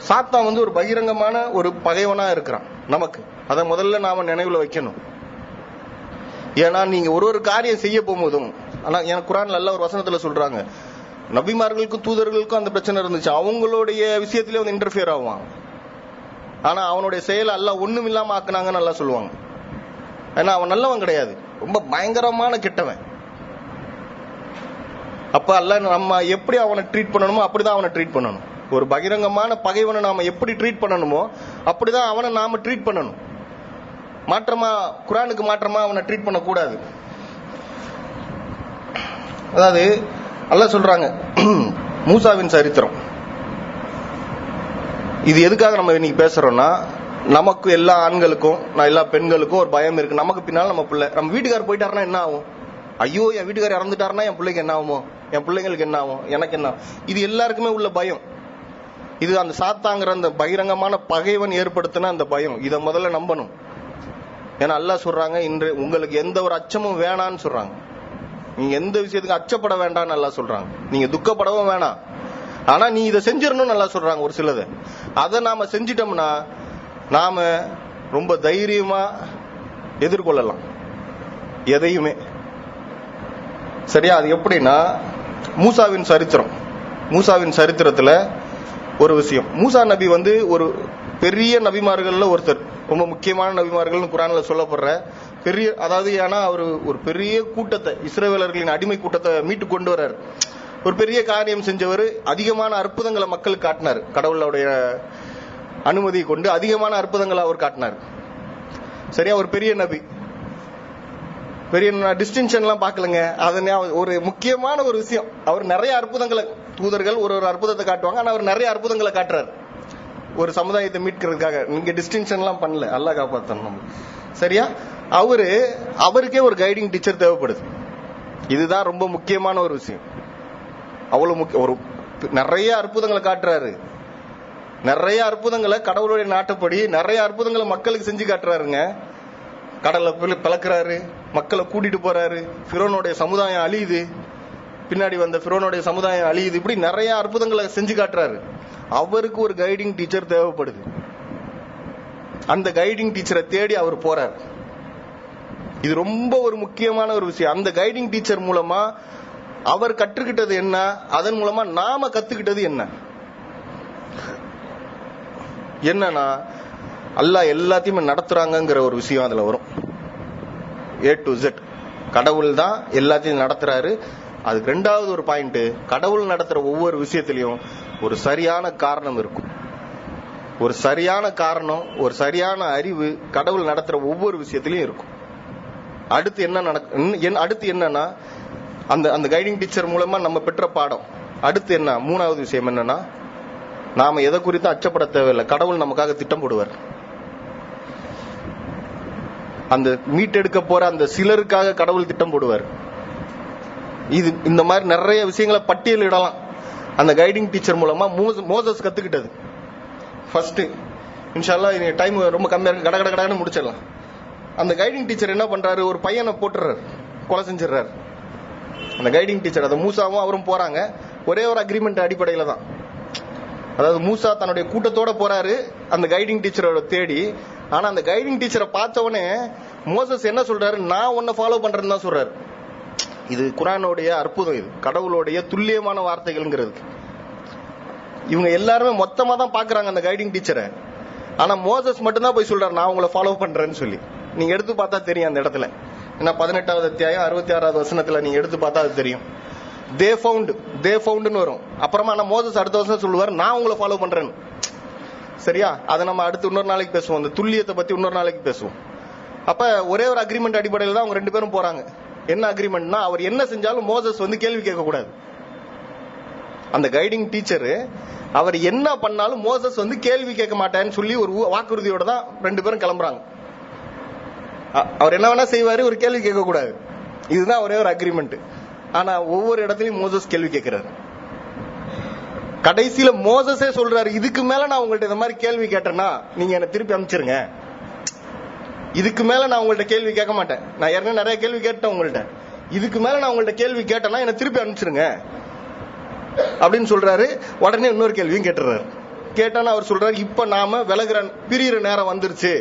சாத்தான் ஒரு பகிரங்கமான ஒரு பகைவனா இருக்கிறான் நமக்கு. அதை முதல்ல நாம நினைவுல வைக்கணும். ஏன்னா நீங்க ஒரு காரியம் செய்ய போகும்போதும், ஆனா எனக்கு குர்ஆன்ல அல்லாஹ் ஒரு வசனத்துல சொல்றாங்க, நபிமார்களுக்கும் தூதர்களுக்கும் அந்த பிரச்சனை இருந்துச்சு. அவங்களுடைய விஷயத்திலே இன்டர்ஃபியர் ஆவான். ஆனா அவனுடைய செயல் அல்லாஹ் ஒண்ணும் இல்லாம ஆக்குனாங்கன்னு நல்லா சொல்லுவாங்க. ஏன்னா அவன் நல்லவன் கிடையாது, ரொம்ப பயங்கரமான கெட்டவன். அப்ப அல்லாஹ் நம்ம எப்படி அவனை ட்ரீட் பண்ணணுமோ அப்படிதான் அவனை ட்ரீட் பண்ணணும். ஒரு பகிரங்கமான பகைவனை நாம எப்படி ட்ரீட் பண்ணணுமோ அப்படிதான் அவனை நாம ட்ரீட் பண்ணணும். மாற்றமா, குர்ஆனுக்கு மாற்றமா அவனை ட்ரீட் பண்ணக்கூடாது. அதாவது அல்லாஹ் சொல்றாங்க, மூசாவின் சரித்திரம். இது எதுக்காக நம்ம இன்னைக்கு பேசுறோம்னா, நமக்கு எல்லா ஆண்களுக்கும் எல்லா பெண்களுக்கும் ஒரு பயம் இருக்கு. நமக்கு பின்னால் நம்ம பிள்ளை, நம்ம வீட்டுக்காரர் போயிட்டாருன்னா என்ன ஆகும்? ஐயோ, என் வீட்டுக்காரர் இறந்துட்டாருன்னா என் பிள்ளைக்கு என்ன ஆகுமோ, என் பிள்ளைங்களுக்கு என்ன ஆகும், எனக்கு என்ன? இது எல்லாருக்குமே உள்ள பயம். இது அந்த சாத்தாங்கிற அந்த பகிரங்கமான பகைவன் ஏற்படுத்தின அந்த பயம். இதை முதல்ல நம்பணும். ஏன்னா அல்லாஹ் சொல்றாங்க, இன்று உங்களுக்கு எந்த ஒரு அச்சமும் வேணான்னு சொல்றாங்க. நீங்க எந்த விஷயத்துக்கு அச்சப்பட வேண்டாம்னு அல்லாஹ் சொல்றாங்க. நீங்க துக்கப்படவும் வேணாம், ஆனா நீ இதை செஞ்சிடணும்னு நல்லா சொல்றாங்க. ஒரு சிலதை அதை நாம செஞ்சிட்டோம்னா நாம ரொம்ப தைரியமா எதிர்கொள்ளலாம் எதையுமே. சரியா? அது எப்படின்னா, மூசாவின் சரித்திரம். மூசாவின் சரித்திரத்துல ஒரு விஷயம், மூசா நபி ஒரு பெரிய நபிமார்கள்ல ஒருத்தர், ரொம்ப முக்கியமான நபிமார்கள் குர்ஆன்ல சொல்லப்படுற பெரிய, அதாவது ஏன்னா அவர் ஒரு பெரிய கூட்டத்தை, இஸ்ரவேலர்களின் அடிமை கூட்டத்தை மீட்டு கொண்டு வர்றாரு. ஒரு பெரிய காரியம் செஞ்சவர், அதிகமான அற்புதங்களை மக்களுக்கு காட்டினார். கடவுளுடைய அனுமதி கொண்டு அதிகமான அற்புதங்களை அவர் காட்டினார். சரியா? ஒரு பெரிய நபி, பெரிய டிஸ்டிங்ஷன்லாம் பார்க்கலங்க. அது ஒரு முக்கியமான ஒரு விஷயம். அவர் நிறைய அற்புதங்களை, தூதர்கள் ஒரு அற்புதத்தை காட்டுவாங்க, ஆனா அவர் நிறைய அற்புதங்களை காட்டுறாரு ஒரு சமுதாயத்தை மீட்கிறதுக்காக. நீங்க டிஸ்டிங்ஷன்லாம் பண்ணல, அல்லாஹ் காப்பாத்தணும். சரியா? அவருக்கே ஒரு கைடிங் டீச்சர் தேவைப்படுது. இதுதான் ரொம்ப முக்கியமான ஒரு விஷயம். அவ்வளவு முக்கிய, ஒரு நிறைய அற்புதங்களை காட்டுறாரு, நிறைய அற்புதங்களை கடவுளுடைய நாட்டுப்படி நிறைய அற்புதங்களை மக்களுக்கு செஞ்சு காட்டுறாருங்க. கடலை பிளக்குறாரு, மக்களை கூட்டிட்டு போறாரு, ஃபிரௌனுடைய சமுதாயம் அழியுது, பின்னாடி வந்த ஃபிரௌனுடைய சமுதாயம் அழியுது, இப்படி நிறைய அற்புதங்களை செஞ்சு காட்டுறாரு. அவருக்கு ஒரு கைடிங் டீச்சர் தேவைப்படுது. அந்த கைடிங் டீச்சரை தேடி அவர் போறார். இது ரொம்ப ஒரு முக்கியமான ஒரு விஷயம். அந்த கைடிங் டீச்சர் மூலமா அவர் கற்றுக்கிட்டது என்ன, அதன் மூலமா நாம கத்துக்கிட்டது என்ன? என்னன்னா, அல்லாஹ் எல்லாத்தையுமே நடத்துறாங்கிற ஒரு விஷயம் அதுல வரும். A to Z கடவுள் தான் எல்லாத்தையும் நடத்துறாரு. அதுக்கு ரெண்டாவது ஒரு பாயிண்ட், கடவுள் நடத்துற ஒவ்வொரு விஷயத்திலையும் ஒரு சரியான காரணம் இருக்கும். ஒரு சரியான காரணம், ஒரு சரியான அறிவு கடவுள் நடத்துற ஒவ்வொரு விஷயத்திலையும் இருக்கும். அடுத்து என்ன அடுத்து என்னன்னா, அந்த கைடிங் டீச்சர் மூலமா நம்ம பெற்ற பாடம். அடுத்து என்ன, மூணாவது விஷயம் என்னன்னா, நாம எதை குறித்து அச்சப்பட தேவையில்லை. கடவுள் நமக்காக திட்டம் போடுவார். அந்த மீட்டெடுக்க போற அந்த சிலருக்காக கடவுள் திட்டம் போடுவார். இந்த மாதிரி நிறைய விஷயங்களை பட்டியலிடலாம். அந்த கைடிங் டீச்சர் மூலமா மோசஸ் கத்துக்கிட்டது. ஃபர்ஸ்ட் இன்ஷா அல்லாஹ் டைம் ரொம்ப கம்மியா இருக்கு, கடகடன்னு முடிச்சிடலாம். அந்த கைடிங் டீச்சர் என்ன பண்றாரு, ஒரு பையனை போட்டுறாரு, கொலை செஞ்சிடறாரு. அந்த கைடிங் டீச்சர், அந்த மூசாவும் அவரும் போறாங்க, ஒரே ஒரு அக்ரிமெண்ட் அடிப்படையில தான். அதாவது மூசா தன்னுடைய கூட்டத்தோட போறாரு அந்த கைடிங் டீச்சரோட தேடி. ஆனா அந்த கைடிங் டீச்சரை பார்த்தவனே மோசஸ் என்ன சொல்றாரு, நான் உன்னை ஃபாலோ பண்றேன்னு தான் சொல்றாரு. இது குர்ஆனுடைய அற்புதம், இது கடவுளுடைய துல்லியமான வார்த்தைகள்ங்கிறது. இவங்க எல்லாருமே மொத்தமா தான் பாக்குறாங்க அந்த கைடிங் டீச்சரை. ஆனா மோசஸ் மட்டும்தான் போய் சொல்றாரு, நான் உங்களை ஃபாலோ பண்றேன்னு சொல்லி. நீங்க எடுத்து பார்த்தா தெரியும் அந்த இடத்துல. ஏன்னா 18வது அத்தியாயம் 66வது வசனத்துல நீங்க எடுத்து பார்த்தா அது தெரியும். தே ஃபவுண்ட்னு வரும். அப்புறமா மோசஸ் அடுத்த வருஷம் சொல்லுவார், நான் உங்களை ஃபாலோ பண்றேன்னு. சரியா? அதை நம்ம அடுத்து இன்னொரு நாளைக்கு பேசுவோம். அந்த துல்லியத்தை பத்தி இன்னொரு நாளைக்கு பேசுவோம். அப்ப ஒரே ஒரு அக்ரிமெண்ட் அடிப்படையில் தான் அவங்க ரெண்டு பேரும் போறாங்க. என்ன அக்ரிமெண்ட்னா, அவர் என்ன செஞ்சாலும் மோசஸ் கேள்வி கேட்க கூடாது. அந்த கைடிங் டீச்சர் அவர் என்ன பண்ணாலும் மோசஸ் கேள்வி கேட்க மாட்டேன்னு சொல்லி ஒரு வாக்குறுதியோட தான் ரெண்டு பேரும் கிளம்புறாங்க. அவர் என்ன வேணா செய்வாரு, ஒரு கேள்வி கேட்க கூடாது. இதுதான் ஒரே ஒரு அக்ரிமெண்ட். ஆனா ஒவ்வொரு இடத்துலயும் மோசஸ் கேள்வி கேட்கிறாரு. கடைசியில மோசஸே சொல்றாரு, இதுக்கு மேல நான் உங்கள்ட்ட இந்த மாதிரி கேள்வி கேட்டேன்னா நீங்க என்ன திருப்பி அனுப்பிச்சிருங்க. இதுக்கு மேல நான் உங்கள்ட்ட கேள்வி கேட்க மாட்டேன். நான் ஏற்கனவே நிறைய கேள்வி கேட்டேன் உங்கள்ட்ட. இதுக்கு மேல நான் உங்கள்ட்ட கேள்வி கேட்டேன்னா என்ன திருப்பி அனுப்பிச்சிருங்க அப்படின்னு சொல்றாரு. உடனே இன்னொரு கேள்வியும் கேட்டுறாரு. கேட்டான்னு அவர் சொல்றாரு, இப்ப நாம பிரியிற நேரம் வந்துருச்சு.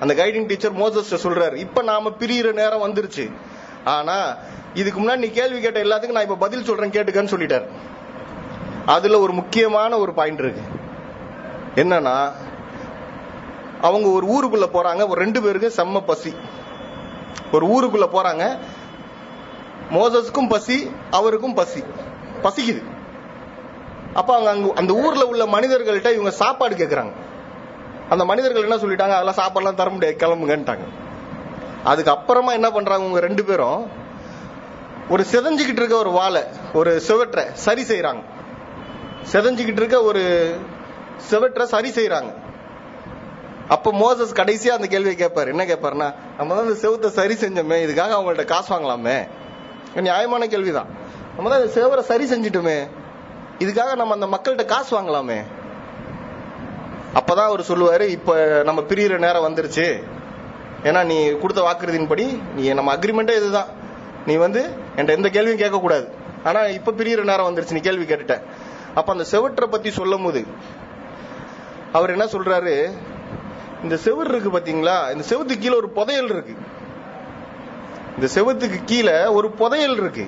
அந்த கைடிங் டீச்சர் மோசஸ் சொல்றாரு, இப்ப நாம பிரியிற நேரம் வந்துருச்சு. ஆனா இதுக்கு முன்னாடி நீ கேள்வி கேட்ட எல்லாத்துக்கும் நான் இப்ப பதில் சொல்றேன் கேட்டுக்கன்னு சொல்லிட்டாரு. அதுல ஒரு முக்கியமான ஒரு பாயிண்ட் இருக்கு. என்னன்னா, அவங்க ஒரு ஊருக்குள்ள போறாங்க. ஒரு ரெண்டு பேருக்கு செம்ம பசி. ஒரு ஊருக்குள்ள போறாங்க. மோசஸ்க்கும் பசி, அவருக்கும் பசிக்குது. அப்ப அவங்க அந்த ஊர்ல உள்ள மனிதர்கள்ட்ட இவங்க சாப்பாடு கேட்கறாங்க. அந்த மனிதர்கள் என்ன சொல்லிட்டாங்க, அதெல்லாம் சாப்பாடுலாம் தர முடியாது, கிளம்புங்கன்ட்டாங்க. அதுக்கப்புறமா என்ன பண்றாங்க, உங்க 2 பேரும் ஒரு செதஞ்சுக்கிட்டு இருக்க ஒரு வாழை, ஒரு செவற்றை சரி செய்யறாங்க. செதஞ்சுக்கிட்டு இருக்க ஒரு செவற்றை சரி செய்யறாங்க. அப்ப மோசஸ் கடைசியா அந்த கேள்வியை கேட்பாரு. என்ன கேட்பாருன்னா, நம்ம தான் இந்த செவத்தை சரி செஞ்சோமே, இதுக்காக அவங்கள்ட்ட காசு வாங்கலாமே? நியாயமான கேள்விதான். நம்ம தான் இந்த செவரை சரி செஞ்சிட்டோமே, இதுக்காக நம்ம அந்த மக்கள்கிட்ட காசு வாங்கலாமே? அப்பதான் அவர் சொல்லுவாரு, இப்ப நம்ம பிரியிற நேரம் வந்துருச்சு. ஏன்னா நீ கொடுத்த வாக்குறுதியின்படி, நீ நம்ம அக்ரிமெண்டே இதுதான், நீ என்கிட்ட எந்த கேள்வியும் கேட்க கூடாது. ஆனா இப்ப பிரியிற நேரம் வந்துருச்சு, நீ கேள்வி கேட்டுட்ட. அப்ப அந்த செவற்றை பத்தி சொல்லும் போது அவர் என்ன சொல்றாரு, இந்த செவர் இருக்கு பாத்தீங்களா, இந்த செவத்துக்கு கீழே ஒரு புதையல் இருக்கு. இந்த செவத்துக்கு கீழே ஒரு புதையல் இருக்கு.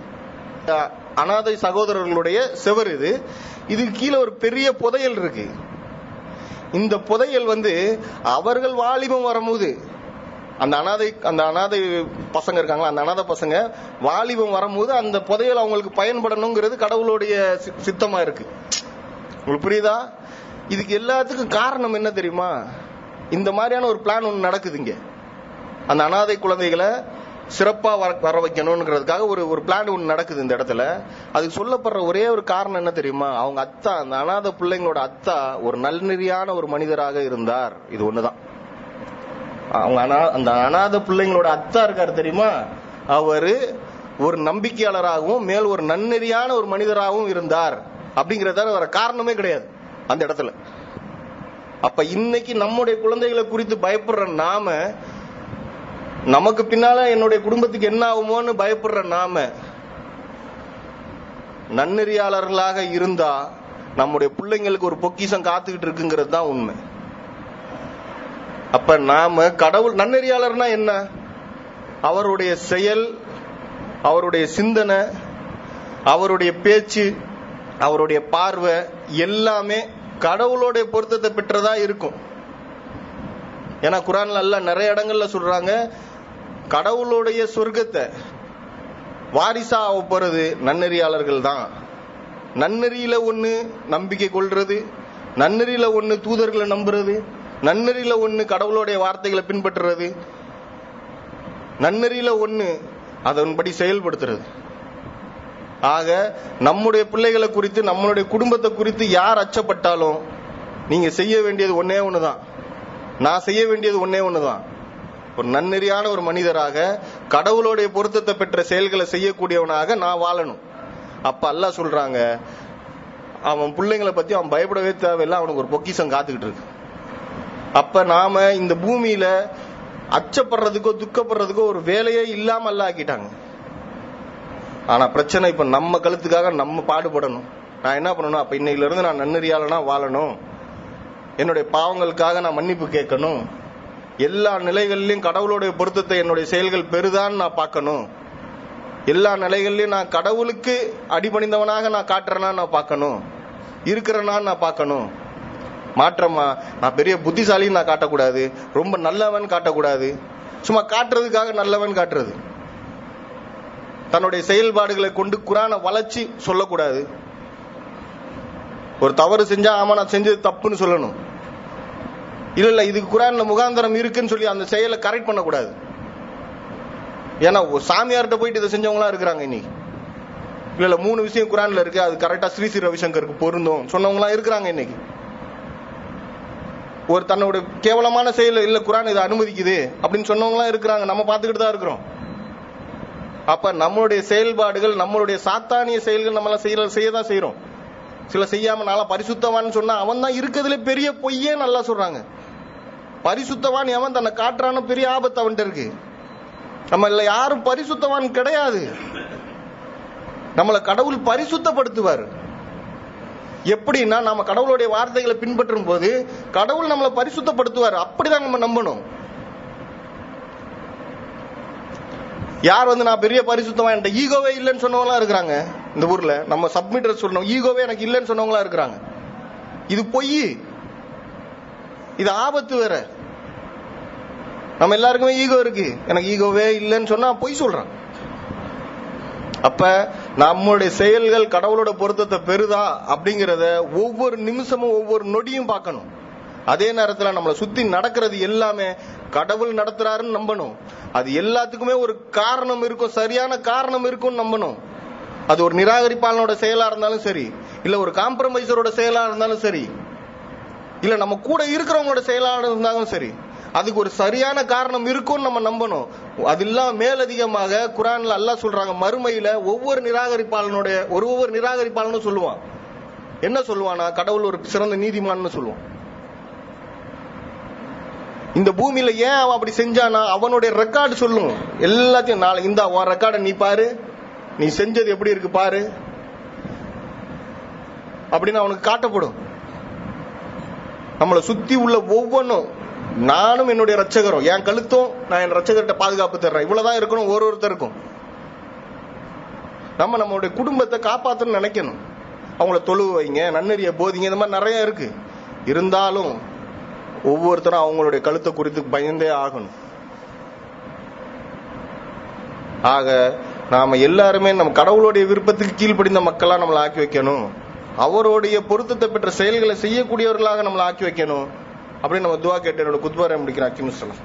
அனாதை சகோதரர்களுடைய செவர் இது. இதுக்கு கீழே ஒரு பெரிய புதையல் இருக்கு. இந்த புதையல் அவர்கள் வாலிபம் வரும்போது, அந்த அனாதை பசங்க இருக்காங்களா, அந்த அனாதை பசங்க வாலிபம் வரும்போது அந்த புதையல் அவங்களுக்கு பயன்படணுங்கிறது கடவுளுடைய சித்தமா இருக்கு. உங்களுக்கு புரியுதா? இதுக்கு எல்லாத்துக்கும் காரணம் என்ன தெரியுமா? இந்த மாதிரியான ஒரு பிளான் ஒன்று நடக்குது இங்க. அந்த அனாதை குழந்தைகளை சிறப்பா வர வைக்கணும்ங்கிறதுக்காக ஒரு பிளான் ஒன்று நடக்குது இந்த இடத்துல. அதுக்கு சொல்லப்படுற ஒரே ஒரு காரணம் என்ன தெரியுமா? அவங்க அத்தா, அந்த அனாதை பிள்ளைங்களோட அத்தா ஒரு நல்நெறியான ஒரு மனிதராக இருந்தார். இது ஒண்ணுதான். அவங்க அந்த அனாதை பிள்ளைங்களோட அத்தா இருக்காரு தெரியுமா, அவரு ஒரு நம்பிக்கையாளராகவும் மேல் ஒரு நன்னெறியான ஒரு மனிதராகவும் இருந்தார். அப்படிங்கறத வேற காரணமே கிடையாது அந்த இடத்துல. அப்ப இன்னைக்கு நம்முடைய குழந்தைகளை குறித்து பயப்படுற நாம, நமக்கு பின்னால என்னுடைய குடும்பத்துக்கு என்ன ஆகுமோன்னு பயப்படுற நாம, நன்னெறியாளர்களாக இருந்தா நம்முடைய பிள்ளைங்களுக்கு ஒரு பொக்கிஷம் காத்துக்கிட்டு இருக்குங்கிறது தான் உண்மை. அப்ப நாம கடவுள் நன்னெறியாளர்னா என்ன? அவருடைய செயல், அவருடைய சிந்தனை, அவருடைய பேச்சு, அவருடைய பார்வை எல்லாமே கடவுளுடைய பொருத்தத்தை பெற்றதா இருக்கும். ஏன்னா குர்ஆன்ல அல்லாஹ் நிறைய இடங்கள்ல சொல்றாங்க, கடவுளுடைய சொர்க்கத்தை வாரிசா போறது நன்னெறியாளர்கள் தான். நன்னெறியில ஒண்ணு நம்பிக்கை கொள்றது, நன்னெறியில ஒண்ணு தூதர்களை நம்புறது, நன்னெறியில ஒண்ணு கடவுளுடைய வார்த்தைகளை பின்பற்றுறது, நன்னெறியில ஒண்ணு அதன்படி செயல்படுத்துறது. ஆக நம்முடைய பிள்ளைகளை குறித்து, நம்மளுடைய குடும்பத்தை குறித்து யார் அச்சப்பட்டாலும் நீங்க செய்ய வேண்டியது ஒன்னே ஒண்ணுதான், நான் செய்ய வேண்டியது ஒன்னே ஒண்ணுதான். ஒரு நன்னெறியான ஒரு மனிதராக கடவுளுடைய பொருத்தத்தை பெற்ற செயல்களை செய்யக்கூடியவனாக நான் வாழணும். அப்ப அல்லாஹ் சொல்றாங்க, அவன் பிள்ளைங்களை பத்தி அவன் பயப்படவே தேவையில்லை, அவனுக்கு ஒரு பொக்கிஷம் காத்துக்கிட்டு இருக்கு. அப்ப நாம இந்த பூமியில அச்சப்படுறதுக்கோ துக்கப்படுறதுக்கோ ஒரு வேலையே இல்லாம அல்லாஹ் ஆக்கிட்டாங்க. ஆனா பிரச்சனை இப்ப நம்ம கழுத்துக்காக நம்ம பாடுபடணும். நான் என்ன பண்ணணும், அப்ப இன்னையில இருந்து நான் நன்னெறியாளனா வாழணும், என்னுடைய பாவங்களுக்காக நான் மன்னிப்பு கேட்கணும், எல்லா நிலைகளிலும் கடவுளுடைய பொருத்தத்தை என்னுடைய செயல்கள் பெறுதான்னு நான் பார்க்கணும், எல்லா நிலைகளிலும் நான் கடவுளுக்கு அடிபணிந்தவனாக நான் காட்டுறேன்னா நான் பார்க்கணும், இருக்கிறேன்னா நான் பார்க்கணும். மாற்றமா நான் பெரிய புத்திசாலின்னு நான் காட்டக்கூடாது, ரொம்ப நல்லவன் காட்டக்கூடாது, சும்மா காட்டுறதுக்காக நல்லவன் காட்டுறது, தன்னுடைய செயல்பாடுகளை கொண்டு குர்ஆனை வளைச்சு சொல்லக்கூடாது. ஒரு தவறு செஞ்சா ஆமா நான் செஞ்சது தப்புன்னு சொல்லணும். இல்ல இதுக்கு குர்ஆன்ல முகாந்தரம் இருக்குன்னு சொல்லி அந்த செயலை கரெக்ட் பண்ணக்கூடாது. ஏன்னா சாமியார்கிட்ட போயிட்டு இதை செஞ்சவங்களா இருக்கிறாங்க இன்னைக்கு. இல்ல 3 விஷயம் குர்ஆன்ல இருக்கு, அது கரெக்டா ஸ்ரீ ஸ்ரீ ரவிசங்கருக்கு பொருந்தும் சொன்னவங்களா இருக்கிறாங்க இன்னைக்கு. ஒரு தன்னோட கேவலமான செயல் இல்ல குர்ஆன் இதை அனுமதிக்குது அப்படின்னு சொன்னவங்களா இருக்கிறாங்க. நம்ம பார்த்துக்கிட்டு தான் இருக்கிறோம். அப்ப நம்மளுடைய செயல்பாடுகள், நம்மளுடைய சாத்தானிய செயல்கள் நம்ம செய்யதான் செய்யறோம். சில செய்யாம நாளா பரிசுத்தவான்னு சொன்னா அவன் தான் இருக்கிறதுல பெரிய பொய்யே நல்லா சொல்றாங்க. பரிசுத்தவான் எவன் தன்னை காட்டுறான்னு பெரிய ஆபத்து அவன்கிட்ட இருக்கு. நம்ம இல்ல யாரும் பரிசுத்தவான் கிடையாது. நம்மளை கடவுள் பரிசுத்தப்படுத்துவார். எப்படின்னா நம்ம கடவுளுடைய வார்த்தைகளை பின்பற்றும் போது கடவுள் நம்மளை பரிசுத்தப்படுத்துவார். அப்படிதான் நம்ம நம்பணும். யார் நான் பெரிய பரிசுத்தமா என்கிட்ட ஈகோவே இல்லைன்னு சொன்னவங்களா இருக்கிறாங்க இந்த ஊர்ல. நம்ம சப்மிட்டர் சொல்லணும், ஈகோவே எனக்கு இல்லைன்னு சொன்னவங்களா இருக்கிறாங்க. இது பொய், இது ஆபத்து வேற. நம்ம எல்லாருக்குமே ஈகோ இருக்கு, எனக்கு ஈகோவே இல்லைன்னு சொன்னா பொய் சொல்றான். அப்ப நம்மளுடைய செயல்கள் கடவுளோட பொருத்தத்தை பெறுதா அப்படிங்கறத ஒவ்வொரு நிமிஷமும் ஒவ்வொரு நொடியும் பார்க்கணும். அதே நேரத்தில் நம்மளை சுத்தி நடக்கிறது எல்லாமே கடவுள் நடத்துறாருன்னு நம்பணும். அது எல்லாத்துக்குமே ஒரு காரணம் இருக்கும், சரியான காரணம் இருக்கும் நம்பணும். அது ஒரு நிராகரிப்பாளனோட செயலா இருந்தாலும் சரி, இல்ல ஒரு காம்ப்ரமைசரோட செயலா இருந்தாலும் சரி, இல்ல நம்ம கூட இருக்கிறவங்களோட செயலா இருந்தாலும் சரி, அதுக்கு ஒரு சரியான காரணம் இருக்கும்னு நம்ம நம்பணும். அது இல்லாம மேலதிகமாக குர்ஆன்ல அல்லாஹ் சொல்றாங்க, மறுமையில ஒவ்வொரு நிராகரிப்பாளனும் சொல்லுவான். என்ன சொல்லுவானா? கடவுள் ஒரு சிறந்த நீதிமான்னு சொல்லுவான். இந்த பூமியில ஏன் அவன் அப்படி செஞ்சானா அவனுடைய ரெக்கார்டு சொல்லும் எல்லாத்தையும். நாளை இந்த உன் ரெக்கார்டை நீ பாரு, நீ செஞ்சது எப்படி இருக்கு பாரு அப்படின்னு அவனுக்கு காட்டப்படும். நம்மளை சுத்தி உள்ள ஒவ்வொன்றும், நானும் என்னுடைய ரட்சகரும், என் கழுத்தும் நான் என் ரட்சகர்கிட்ட பாதுகாப்பு தர்றேன், இவ்வளவுதான் இருக்கணும் ஒருத்தருக்கும். நம்மளுடைய குடும்பத்தை காப்பாற்றணும்னு நினைக்கணும். அவங்கள தொழுவு வைங்க, நன்னெறிய போதிங்க, இந்த மாதிரி நிறைய இருக்கு. இருந்தாலும் ஒவ்வொருத்தரும் அவங்களுடைய கழுத்தை குறித்து பயந்தே ஆகணும். ஆக நாம எல்லாருமே நம்ம கடவுளுடைய விருப்பத்துக்கு கீழ்ப்படிந்த மக்களா நம்மளை ஆக்கி வைக்கணும். அவருடைய பொருத்தத்தை பெற்ற செயல்களை செய்யக்கூடியவர்களாக நம்மளை ஆக்கி வைக்கணும் அப்படின்னு நம்ம துவா கேட்டு என்னோட குத்பாரை முடிக்கிறேன். அக்கிமுஸ்ஸலாம்.